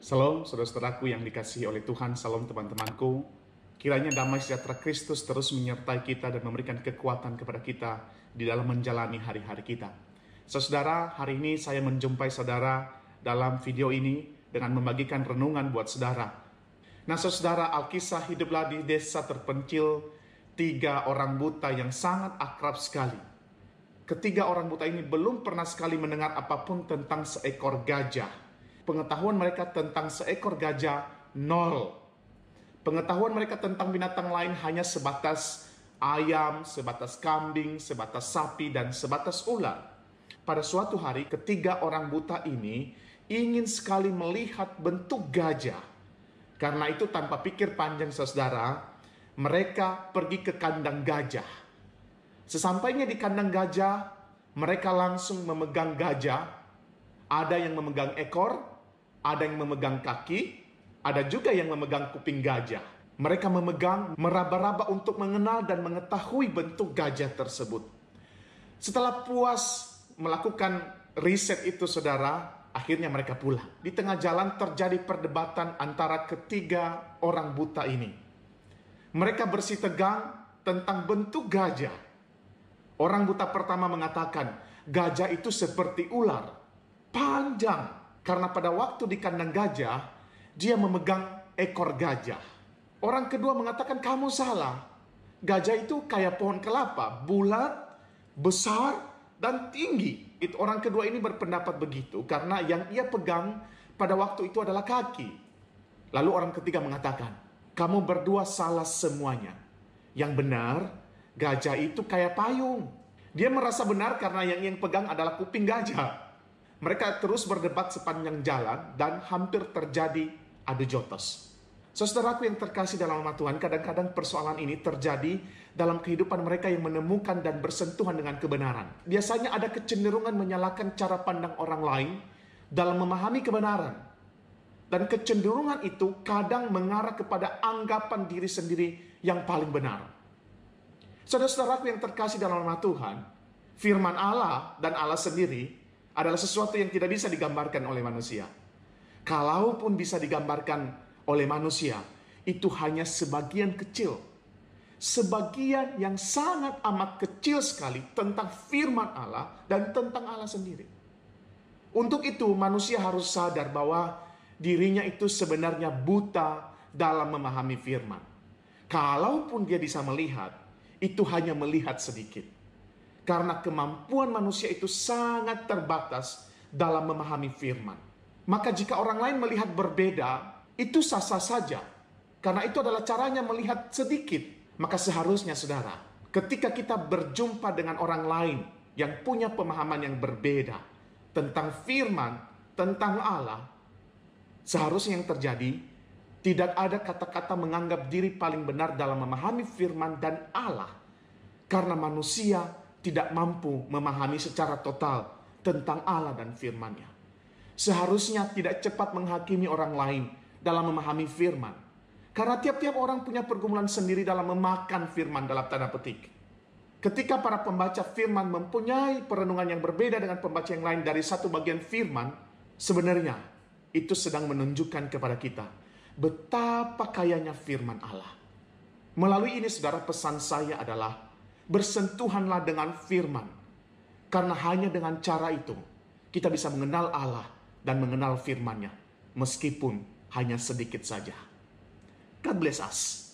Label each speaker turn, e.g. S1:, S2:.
S1: Salam saudara-saudaraku yang dikasihi oleh Tuhan, salam teman-temanku. Kiranya damai sejahtera Kristus terus menyertai kita dan memberikan kekuatan kepada kita di dalam menjalani hari-hari kita. Saudara, hari ini saya menjumpai saudara dalam video ini dengan membagikan renungan buat saudara. Nah saudara, Alkisah hiduplah di desa terpencil 3 orang buta yang sangat akrab sekali. Ketiga orang buta ini belum pernah sekali mendengar apapun tentang seekor gajah. Pengetahuan mereka tentang seekor gajah nol. Pengetahuan mereka tentang binatang lain hanya sebatas ayam, sebatas kambing, sebatas sapi, dan sebatas ular. Pada suatu hari, ketiga orang buta ini ingin sekali melihat bentuk gajah. Karena itu tanpa pikir panjang saudara, mereka pergi ke kandang gajah. Sesampainya di kandang gajah, mereka langsung memegang gajah. Ada yang memegang ekor, ada yang memegang kaki, ada juga yang memegang kuping gajah. Mereka memegang, meraba-raba untuk mengenal dan mengetahui bentuk gajah tersebut. Setelah puas melakukan riset itu saudara, akhirnya mereka pulang. Di tengah jalan terjadi perdebatan antara ketiga orang buta ini. Mereka bersitegang tentang bentuk gajah. Orang buta pertama mengatakan, gajah itu seperti ular, panjang. Karena pada waktu di kandang gajah, dia memegang ekor gajah. Orang kedua mengatakan, kamu salah. Gajah itu kayak pohon kelapa, bulat, besar, dan tinggi. Itu orang kedua ini berpendapat begitu, karena yang ia pegang pada waktu itu adalah kaki. Lalu orang ketiga mengatakan, kamu berdua salah semuanya. Yang benar, gajah itu kayak payung. Dia merasa benar karena yang pegang adalah kuping gajah. Mereka terus berdebat sepanjang jalan dan hampir terjadi adu jotos. Saudaraku yang terkasih dalam nama Tuhan, kadang-kadang persoalan ini terjadi dalam kehidupan mereka yang menemukan dan bersentuhan dengan kebenaran. Biasanya ada kecenderungan menyalahkan cara pandang orang lain dalam memahami kebenaran. Dan kecenderungan itu kadang mengarah kepada anggapan diri sendiri yang paling benar. Saudara-saudaraku yang terkasih dalam nama Tuhan, firman Allah dan Allah sendiri adalah sesuatu yang tidak bisa digambarkan oleh manusia. Kalaupun bisa digambarkan oleh manusia, itu hanya sebagian kecil. Sebagian yang sangat amat kecil sekali tentang firman Allah dan tentang Allah sendiri. Untuk itu manusia harus sadar bahwa dirinya itu sebenarnya buta dalam memahami firman. Kalaupun dia bisa melihat, itu hanya melihat sedikit. Karena kemampuan manusia itu sangat terbatas dalam memahami firman. Maka jika orang lain melihat berbeda, itu sah-sah saja. Karena itu adalah caranya melihat sedikit. Maka seharusnya saudara, ketika kita berjumpa dengan orang lain yang punya pemahaman yang berbeda tentang firman, tentang Allah, seharusnya yang terjadi, tidak ada kata-kata menganggap diri paling benar dalam memahami firman dan Allah. Karena manusia tidak mampu memahami secara total tentang Allah dan firman-Nya. Seharusnya tidak cepat menghakimi orang lain dalam memahami firman. Karena tiap-tiap orang punya pergumulan sendiri dalam memakan firman dalam tanda petik. Ketika para pembaca firman mempunyai perenungan yang berbeda dengan pembaca yang lain dari satu bagian firman, sebenarnya itu sedang menunjukkan kepada kita betapa kayanya firman Allah. Melalui ini saudara, pesan saya adalah bersentuhanlah dengan firman. Karena hanya dengan cara itu kita bisa mengenal Allah dan mengenal firman-Nya, meskipun hanya sedikit saja. God bless us.